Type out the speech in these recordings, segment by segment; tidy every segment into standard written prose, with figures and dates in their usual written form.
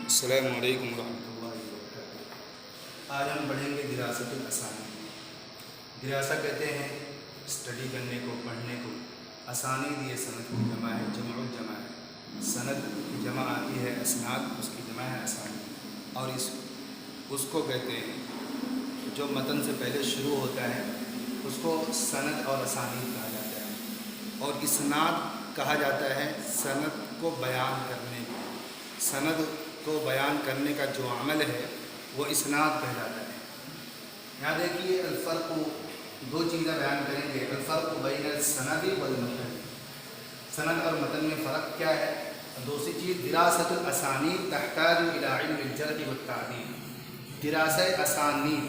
السلام علیکم ورحمۃ اللہ وبرکاتہ۔ آج ہم پڑھیں گے دراست الاسانید۔ دراسہ کہتے ہیں اسٹڈی کرنے کو، پڑھنے کو۔ اسانید یہ سند کی جمع ہے، جمع الجمع ہے۔ سند کی جمع آتی ہے اسناد، اس کی جمع ہے اسانید، اور اس کو کہتے ہیں جو متن سے پہلے شروع ہوتا ہے اس کو سند اور اسانید کہا جاتا ہے، اور اسناد کہا جاتا ہے سند کو بیان کرنے کو۔ سند کو بیان کرنے کا جو عمل ہے وہ اسناد کہلاتا ہے۔ یہاں دیکھیے الفرق، دو چیزیں بیان کریں گے، الفرق بین السند والمتن۔ سند اور متن میں فرق کیا ہے؟ دوسری چیز دراست الاسانید تحتاج الی علم الجرح والتعدیل۔ دراسہ اسانید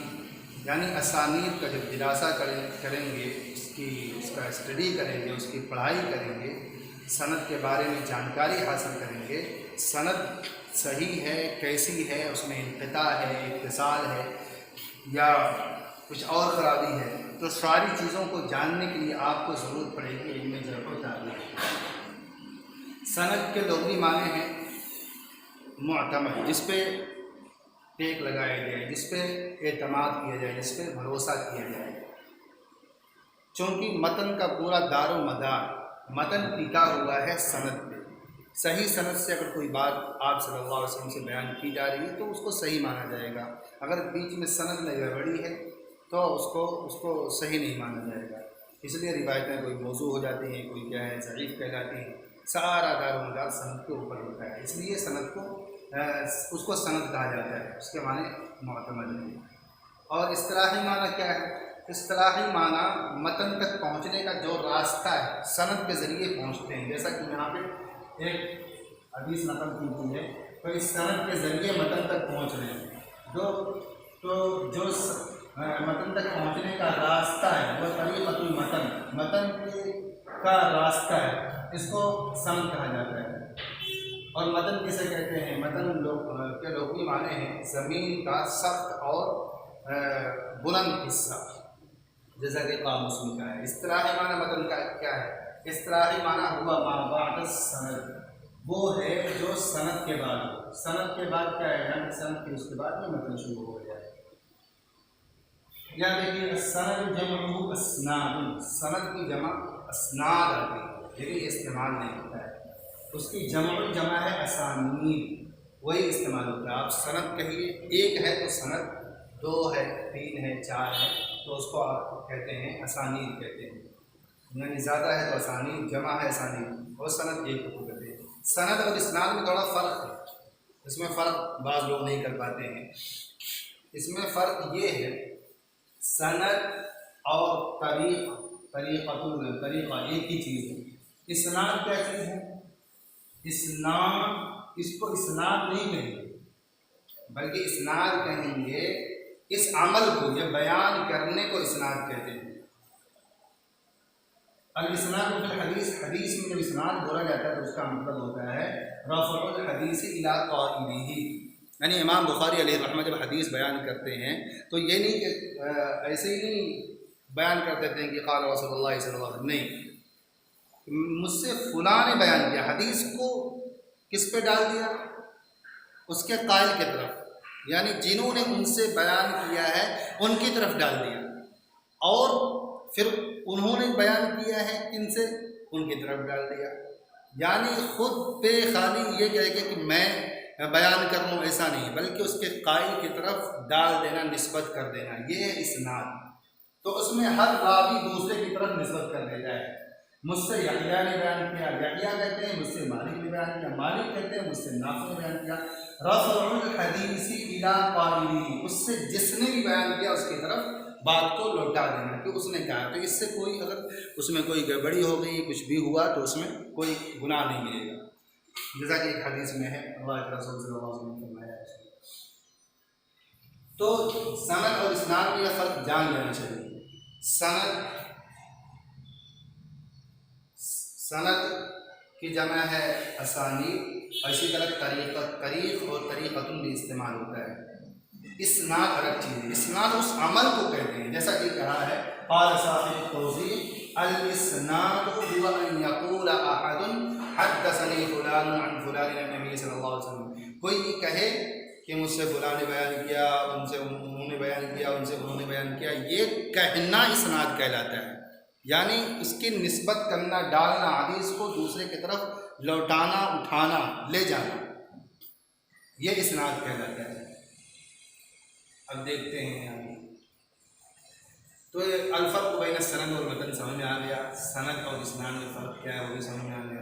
یعنی اسانید کا جب دراسہ کریں گے، اس کا اسٹڈی کریں گے، اس کی پڑھائی کریں گے، سند کے بارے میں جانکاری حاصل کریں گے، سند صحیح ہے کیسی ہے، اس میں انقطاع ہے، اتصال ہے یا کچھ اور خرابی ہے، تو ساری چیزوں کو جاننے کے لیے آپ کو ضرورت پڑے گی علم جرح و تعدیل۔ سند کے لغوی معنی ہیں معتمد، جس پہ ٹیک لگایا جائے، جس پہ اعتماد کیا جائے، جس پہ بھروسہ کیا جائے۔ چونکہ متن کا پورا دار و مدار متن ٹکا ہوا ہے سند پہ۔ صحیح سند سے اگر کوئی بات آپ صلی اللہ علیہ وسلم سے بیان کی جا رہی ہے تو اس کو صحیح مانا جائے گا، اگر بیچ میں سند میں گڑبڑی ہے تو اس کو صحیح نہیں مانا جائے گا۔ اس لیے روایتیں کوئی موضوع ہو جاتی ہیں، کوئی کیا ہے ضعیف کہلاتی ہیں، سارا دار و مدار سند کے اوپر ہوتا ہے، اس لیے سند کو اس کو سند کہا جاتا ہے، اس کے معنی معتمد ہے۔ اور اصطلاحی معنی کیا ہے؟ اصطلاحی معنی متن تک پہنچنے کا جو راستہ ہے، سند کے ذریعے پہنچتے ہیں، جیسا کہ یہاں پہ ایک حدیث نقل کی گئی ہے، تو اس سند کے ذریعے متن تک پہنچ رہے ہیں، جو متن تک پہنچنے کا راستہ ہے وہ طریقۃ المتن، متن کا راستہ ہے، اس کو سند کہا جاتا ہے۔ اور متن کسے کہتے ہیں؟ متن کے لغوی معنی ہیں زمین کا سخت اور بلند حصہ، جیسا کہ قاموس میں کہا ہے۔ اصطلاحی معنی متن کا کیا ہے؟ اصطلاحی معنی ہوا ما بعد السند، وہ ہے جو سند کے بعد ہو۔ سند کے بعد کیا ہے؟ یعنی سند کے اس کے بعد میں متن شروع ہو جائے۔ یہاں دیکھیے السند جمع اسناد، سند کی جمع اسناد آتی ہے، لیکن استعمال نہیں ہوتا ہے، اس کی جمع ہے اسانید، وہی استعمال ہوتا ہے۔ آپ سند کہیے، ایک ہے تو سند، دو ہے، تین ہے، چار ہے، تو اس کو آپ کہتے ہیں اسانید کہتے ہیں، یعنی زیادہ ہے تو اسانید، جمع ہے اسانید، اور سند ایک کو کہتے ہیں۔ سند اور اسناد میں تھوڑا فرق ہے، اس میں فرق بعض لوگ نہیں کر پاتے ہیں۔ اس میں فرق یہ ہے، سند اور طریقہ ایک ہی چیز ہے۔ اسناد کیا چیز ہے؟ اسناد، اس کو اسناد نہیں کہیں گے بلکہ اسناد کہیں گے اس عمل کو، یہ بیان کرنے کو اسناد کہتے ہیں۔ الاسناد فی الحدیث، حدیث میں جب اسناد بولا جاتا ہے تو اس کا مطلب ہوتا ہے رفع الحدیث الی قائلہ، یعنی امام بخاری علیہ الرحمۃ جب حدیث بیان کرتے ہیں تو یہ نہیں کہ ایسے ہی نہیں بیان کر دیتے ہیں کہ قال رسول اللہ صلی اللہ علیہ وسلم، نہیں، مجھ سے فلاں نے بیان کیا، حدیث کو کس پہ ڈال دیا؟ اس کے قائل کی طرف، یعنی جنہوں نے ان سے بیان کیا ہے ان کی طرف ڈال دیا، اور پھر انہوں نے بیان کیا ہے کن سے؟ ان کی طرف ڈال دیا، یعنی خود پہ خالی یہ کہے کہ میں بیان کر لوں، ایسا نہیں، بلکہ اس کے قائل کی طرف ڈال دینا، نسبت کر دینا، یہ ہے اسناد۔ تو اس میں ہر راوی دوسرے کی طرف نسبت کر دیتا ہے، مجھ سے یحییٰ نے بیان کیا، یحییٰ کہتے ہیں مجھ سے مالک نے بیان کیا، مالک کہتے ہیں مجھ سے نافع نے بیان کیا، رفع الحدیث الی قائلہ، اس سے جس نے بھی بیان کیا اس کی طرف بات کو لوٹا دینا کہ اس نے کہا، تو اس سے کوئی اگر اس میں کوئی گڑبڑی ہو گئی، کچھ بھی ہوا تو اس میں کوئی گناہ نہیں ملے گا، جیسا کہ ایک حدیث میں ہے اللہ کے رسول صلی اللہ علیہ وسلم نے فرمایا ہے۔ تو سند اور اسناد میں یہ فرق جان لینا چاہیے۔ سند کی جمع ہے اسانید، اور اسی طرح طریق اور طریقۃ بھی استعمال ہوتا ہے۔ اسناد الگ چیز ہے، اسناد اس عمل کو کہتے ہیں، جیسا کہ کہا ہے قال صاحب التوضیح الاسناد هو ان يقول احد حدثني فلان عن فلان عن النبي صلی اللہ علیہ وسلم، کوئی یہ کہے کہ مجھ سے فلاں نے بیان کیا، ان سے انہوں نے بیان کیا، ان سے انہوں نے بیان کیا، یہ کہنا اسناد کہلاتا ہے، یعنی اس کی نسبت کرنا، ڈالنا، حدیث کو دوسرے کی طرف لوٹانا، اٹھانا، لے جانا، یہ اسناد کہلاتا ہے۔ اب دیکھتے ہیں آگے، تو الفرق بین السند اور متن سمجھ میں آ گیا، سند اور اسناد میں فرق کیا ہے وہ بھی سمجھ میں آ گیا۔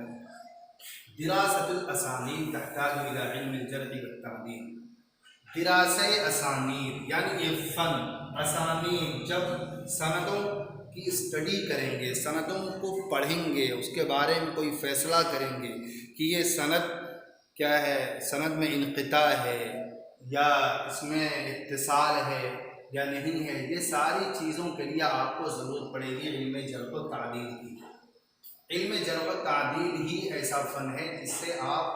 دراست الاسانید تحتاج الى علم الجرح والتعدیل، دراسہ اسانید یعنی یہ فن، اسانید جب سندوں کی اسٹڈی کریں گے، سندوں کو پڑھیں گے، اس کے بارے میں کوئی فیصلہ کریں گے کہ یہ سند کیا ہے، سند میں انقطاع ہے یا اس میں اتصال ہے یا نہیں ہے، یہ ساری چیزوں کے لیے آپ کو ضرورت پڑے گی علم جرح و تعدیل کی۔ علم جرح و تعدیل ہی ایسا فن ہے جس سے آپ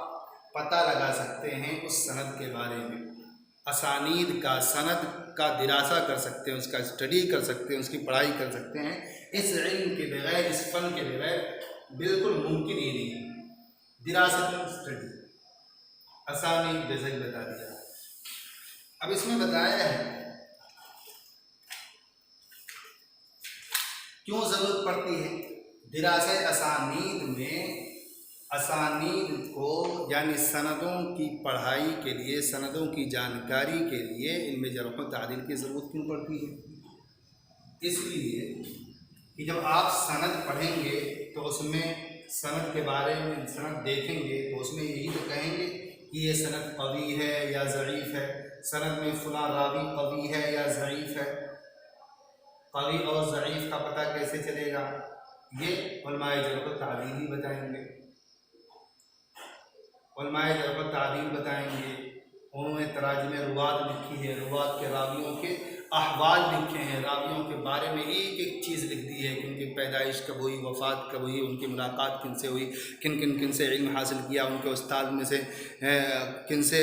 پتہ لگا سکتے ہیں اس سند کے بارے میں، اسانید کا، سند کا دراسہ کر سکتے ہیں، اس کا اسٹڈی کر سکتے ہیں، اس کی پڑھائی کر سکتے ہیں۔ اس علم کے بغیر، اس فن کے بغیر بالکل ممکن ہی نہیں ہے۔ دراست اسٹڈی، اسانید جیسے کہ بتا دیا۔ اب اس میں بتایا ہے کیوں ضرورت پڑتی ہے دراسہ اسانید میں، اسانید کو یعنی سندوں کی پڑھائی کے لیے، سندوں کی جانکاری کے لیے علم جرح و تعدیل کی ضرورت کیوں پڑتی ہے؟ اس لیے کہ جب آپ سند پڑھیں گے تو اس میں سند کے بارے میں، سند دیکھیں گے تو اس میں یہی تو کہیں گے کہ یہ سند قوی ہے یا ضعیف ہے، سند میں فلاں راوی قوی ہے یا ضعیف ہے۔ قوی اور ضعیف کا پتہ کیسے چلے گا؟ یہ علماء جرح و تعدیل ہی بتائیں گے، علماء جرح و تعدیل بتائیں گے۔ انہوں نے تراجم روات لکھی ہے، روات کے راویوں کے احوال لکھے ہیں، راویوں کے بارے میں ایک ایک چیز لکھ دی ہے کہ ان کی پیدائش کب ہوئی، وفات کب ہوئی، ان کی ملاقات کن سے ہوئی، کن سے علم حاصل کیا، ان کے استاد میں سے کن سے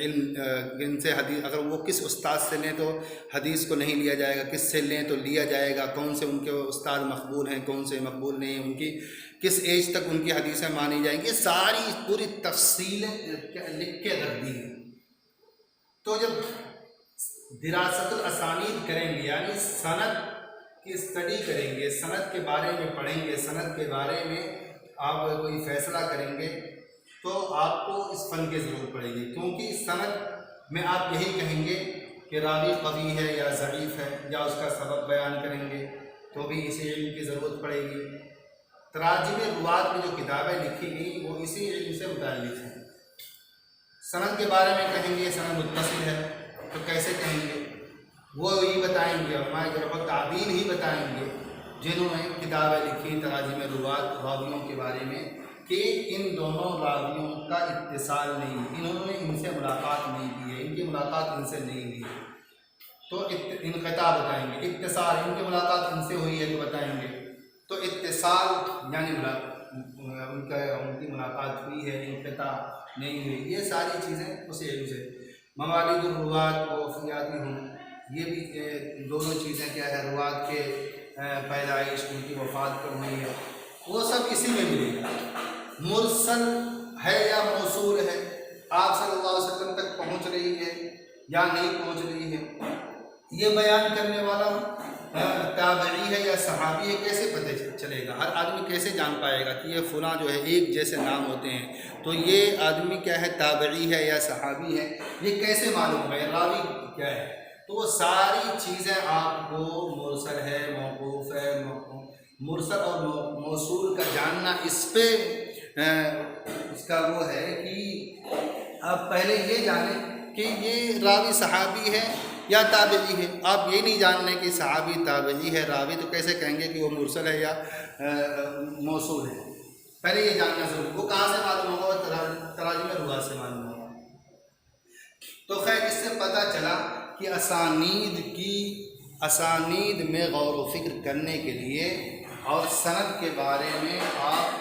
علم، کن سے حدیث، اگر وہ کس استاد سے لیں تو حدیث کو نہیں لیا جائے گا، کس سے لیں تو لیا جائے گا، کون سے ان کے استاد مقبول ہیں، کون سے مقبول نہیں ہیں، ان کی کس ایج تک ان کی حدیثیں مانی جائیں گی، ساری پوری تفصیلیں لکھ کے رکھ دی ہیں۔ تو جب دراست الاسانید کریں گے یعنی سند کی اسٹڈی کریں گے، سند کے بارے میں پڑھیں گے، سند کے بارے میں آپ کوئی فیصلہ کریں گے تو آپ کو اس فن کی ضرورت پڑے گی، کیونکہ سند میں آپ یہی کہیں گے کہ راوی قوی ہے یا ضعیف ہے، یا اس کا سبب بیان کریں گے تو بھی اسی علم کی ضرورت پڑے گی۔ تراجم روات میں جو کتابیں لکھی گئی وہ اسی علم سے متعلق ہیں۔ سند کے بارے میں کہیں گے سند متصل ہے تو کیسے کہیں گے؟ وہ یہی بتائیں گے، علماء جرح و تعدیل ہی بتائیں گے جنہوں نے کتابیں لکھی تراجم روات راویوں کے بارے میں کہ ان دونوں راویوں کا اتصال نہیں، انہوں نے ان سے ملاقات نہیں کی ہے، ان کی ملاقات ان سے نہیں ہوئی ہے تو انقطاع بتائیں گے۔ اتصال، ان کی ملاقات ان سے ہوئی ہے تو بتائیں گے، تو اتصال یعنی ان کی ملاقات ہوئی ہے، انقطاع نہیں ہوئی، یہ ساری چیزیں اسی علم سے۔ موالید الروات و وفیاتہم، یہ بھی دونوں چیزیں کیا ہے، روات کے پیدائش، ان کی وفات کب ہوئی ہے، وہ سب اسی میں ملے گا۔ مرسل ہے یا موصول ہے، آپ صلی اللہ علیہ وسلم تک پہنچ رہی ہے یا نہیں پہنچ رہی ہے، یہ بیان کرنے والا تابعی ہے یا صحابی ہے، کیسے پتہ چلے گا؟ ہر آدمی کیسے جان پائے گا کہ یہ فلاں جو ہے، ایک جیسے نام ہوتے ہیں تو یہ آدمی کیا ہے، تابعی ہے یا صحابی ہے، یہ کیسے معلوم ہوگا، یہ راوی کیا ہے؟ تو وہ ساری چیزیں آپ کو مرسل ہے، موقوف ہے، مرسل اور موصول کا جاننا، اس پہ اس کا وہ ہے کہ آپ پہلے یہ جانیں کہ یہ راوی صحابی ہے یا تابعی ہے۔ آپ یہ نہیں جاننے کہ صحابی تابعی ہے راوی، تو کیسے کہیں گے کہ وہ مرسل ہے یا موصول ہے؟ پہلے یہ جاننا ضروری۔ وہ کہاں سے معلوم ہوگا؟ تراجم روات سے معلوم ہوگا۔ تو خیر، اس سے پتہ چلا کہ اسانید میں غور و فکر کرنے کے لیے اور سند کے بارے میں آپ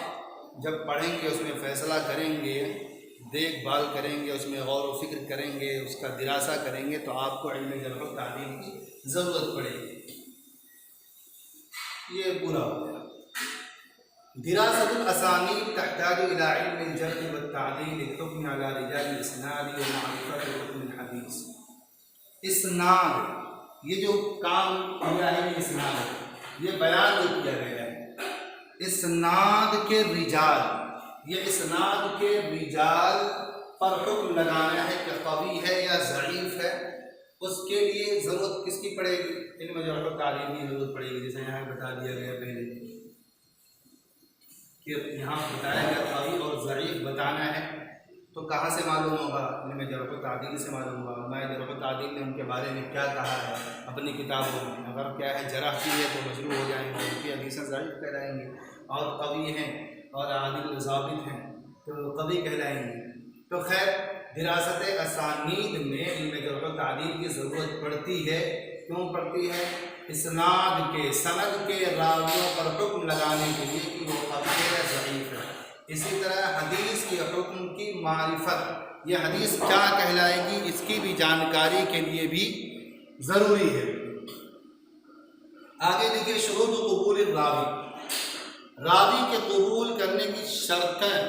جب پڑھیں گے، اس میں فیصلہ کریں گے، دیکھ بھال کریں گے، اس میں غور و فکر کریں گے، اس کا دراسہ کریں گے تو آپ کو علم جرح و تعدیل کی ضرورت پڑے گی۔ یہ پورا ہو گیا۔ دراسة الأسانيد تحتاج إلى علم الجرح والتعديل للحكم على رجال الإسناد ومعرفة حكم الحديث. اسناد، یہ جو کام کیا ہے اسناد، یہ بیان جو کیا گیا ہے اسناد کے رجال، یہ اسناد کے رجال پر حکم لگانا ہے کہ قوی ہے یا ضعیف ہے. اس کے لیے ضرورت کس کی پڑے گی؟ علم جرح و تعدیل کی ضرورت پڑے گی. جیسے یہاں بتا دیا گیا پہلے کہ یہاں بتایا گیا قوی اور ضعیف بتانا ہے، تو کہاں سے معلوم ہوگا؟ علم جرح و تعدیل سے معلوم ہوگا. علماء جرح و تعدیل نے ان کے بارے میں کیا کہا ہے اپنی کتابوں میں. اگر کیا ہے جرح کی ہے تو مجروح ہو جائیں گے، ان کی حدیثیں ضعیف کہلائیں گے، اور قوی ہیں اور عادل ضابط ہیں تو قوی کہلائیں گے. تو خیر دراست اسانید میں علم جرح و تعدیل کی ضرورت پڑتی ہے. کیوں پڑتی ہے؟ اسناد کے، سند کے راویوں پر حکم لگانے کے لیے کہ وہ قوی ہے یا ضعیف ہے. اسی طرح حدیث کے حکم کی معرفت، یہ حدیث کیا کہلائے گی اس کی بھی جانکاری کے لیے بھی ضروری ہے. آگے دیکھیے شروط قبول الراوی، راوی کے قبول کرنے کی شرطیں،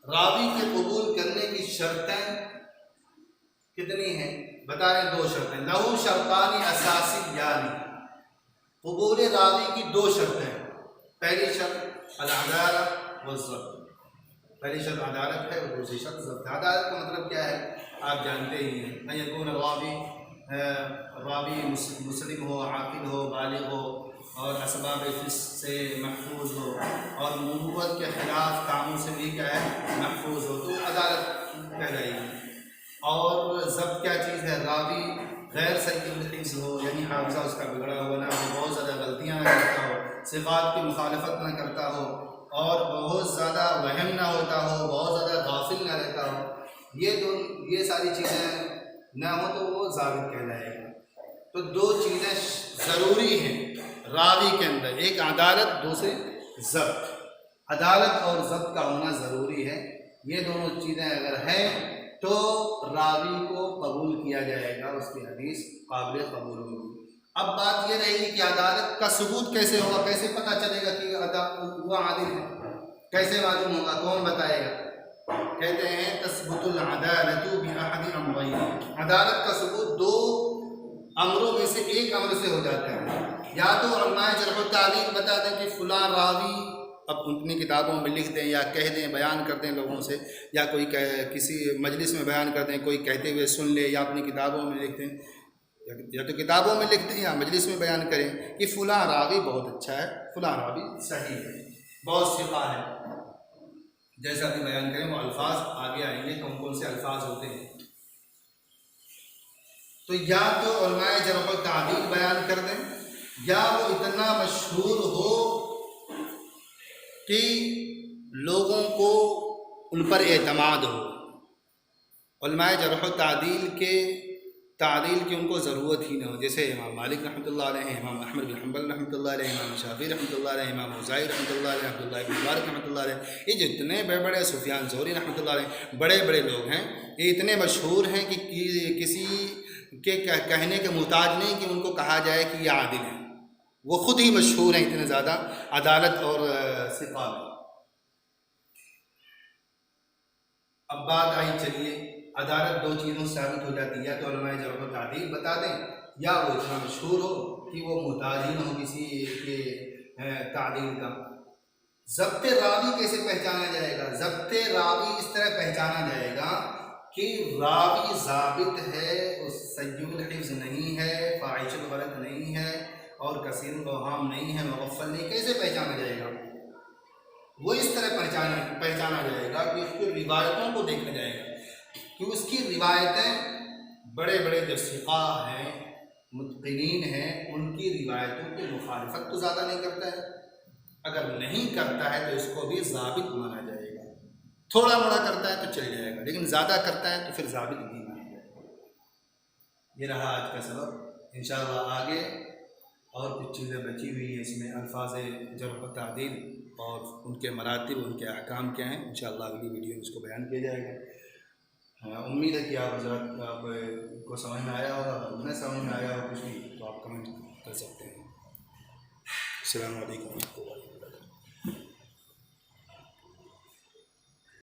راوی کے قبول کرنے کی شرطیں کتنی ہیں؟ بتا رہے ہیں 2 شرطیں. لہو شرطان اساسی، یعنی قبول راوی کی 2 شرطیں. پہلی شرط العدالت والضبط، پہلی شرط عدالت ہے اور دوسری شرط ضبط. عدالت کا مطلب کیا ہے آپ جانتے ہی ہیں، نہ یکون راوی مسلم ہو، عاقل ہو، بالغ ہو، اور اسباب فسق سے محفوظ ہو، اور نبوت کے خلاف کاموں سے بھی کیا ہے محفوظ ہو، تو عدالت کہلائے گی. اور ضبط کیا چیز ہے؟ راوی غیر سیء الحفظ ہو، یعنی حافظہ اس کا بگڑا ہوا نہ ہو، بہت زیادہ غلطیاں نہ کرتا ہو، صفات کی مخالفت نہ کرتا ہو، اور بہت زیادہ وہم نہ ہوتا ہو، بہت زیادہ غافل نہ رہتا ہو. یہ ساری چیزیں نہ ہو تو وہ ضابط کہلائے گا. تو 2 چیزیں ضروری ہیں راوی کے اندر، ایک عدالت، دوسری ضبط. عدالت اور ضبط کا ہونا ضروری ہے. یہ دونوں چیزیں اگر ہیں تو راوی کو قبول کیا جائے گا، اس کی حدیث قابل قبول ہوگی. اب بات یہ رہی کہ عدالت کا ثبوت کیسے ہوگا، کیسے پتہ چلے گا کہ وہ عادل ہے، کیسے معلوم ہوگا، کون بتائے گا؟ کہتے ہیں تثبت العدالت بأحد امرین، عدالت کا ثبوت 2 امروں میں سے ایک امر سے ہو جاتا ہے. یا تو علماء جرح و تعدیل بتا دیں کہ فلاں راوی، اب اپنی کتابوں میں لکھ دیں یا کہہ دیں، بیان کر دیں لوگوں سے، یا کوئی کسی مجلس میں بیان کر دیں، کوئی کہتے ہوئے سن لے، یا اپنی کتابوں میں لکھ دیں، یا تو کتابوں میں لکھ دیں یا مجلس میں بیان کریں کہ فلاں راوی بہت اچھا ہے، فلاں راوی صحیح ہے، بہت ثقہ ہے. جیسا بھی بیان کریں وہ الفاظ آگے آئیں گے کون کون سے الفاظ ہوتے ہیں. تو یا تو علماء جرح و تعدیل بیان کر دیں، یا وہ اتنا مشہور ہو کہ لوگوں کو ان پر اعتماد ہو. علماء جرح و تعدیل کی ان کو ضرورت ہی نہ ہو. جیسے امام مالک رحمۃ اللہ علیہ، امام احمد بن حنبل رحمۃ اللہ علیہ، امام شافعی رحمۃ اللہ علیہ، امام اوزاعی رحمۃ اللہ علیہ، عبداللہ بن مبارک رحمۃ اللہ علیہ. یہ جتنے بڑے بڑے، سفیان ثوری رحمۃ اللہ علیہ، بڑے بڑے لوگ ہیں، یہ اتنے مشہور ہیں کہ کسی کے کہنے کے محتاج نہیں کہ ان کو کہا جائے کہ یہ عادل ہیں. وہ خود ہی مشہور ہیں اتنے زیادہ عدالت اور ثقہ میں. اب بات آئی، چلیے عدالت 2 چیزوں سے ثابت ہو جاتی ہے، یا تو علماء جرح و تعدیل بتا دیں، یا وہ اتنا مشہور ہو کہ وہ محتاج ہی نہ ہو کسی کے تعدیل کا. ضبط راوی کیسے پہچانا جائے گا؟ ضبط راوی اس طرح پہچانا جائے گا کہ راوی ضابط ہے، سیء الحفظ نہیں ہے، فاحش الغلط نہیں ہے، اور کثیر الاوہام نہیں ہے، مغفل نہیں. کیسے پہچانا جائے گا؟ وہ اس طرح پہچانا جائے گا کہ اس کی روایتوں کو دیکھا جائے گا کہ اس کی روایتیں، بڑے بڑے جو ثقہ ہیں، متقنین ہیں، ان کی روایتوں کی مخالفت تو زیادہ نہیں کرتا ہے. اگر نہیں کرتا ہے تو اس کو بھی ضابط مانا جائے گا. تھوڑا موڑا کرتا ہے تو چل جائے گا، لیکن زیادہ کرتا ہے تو پھر ضابط نہیں مانا جائے گا. یہ رہا آج کا سبق. انشاءاللہ آگے اور کچھ چیزیں بچی ہوئی ہیں، اس میں الفاظ جرح و تعدیل اور ان کے مراتب، ان کے احکام کیا ہیں، انشاءاللہ اگلی ویڈیو میں اس کو بیان کیا جائے گا. امید ہے کہ آپ حضرات کو سمجھ میں آیا ہوگا. اگر نہ سمجھ میں آیا ہو کچھ بھی تو آپ کمنٹ کر سکتے ہیں. السلام علیکم ورحمۃ اللہ.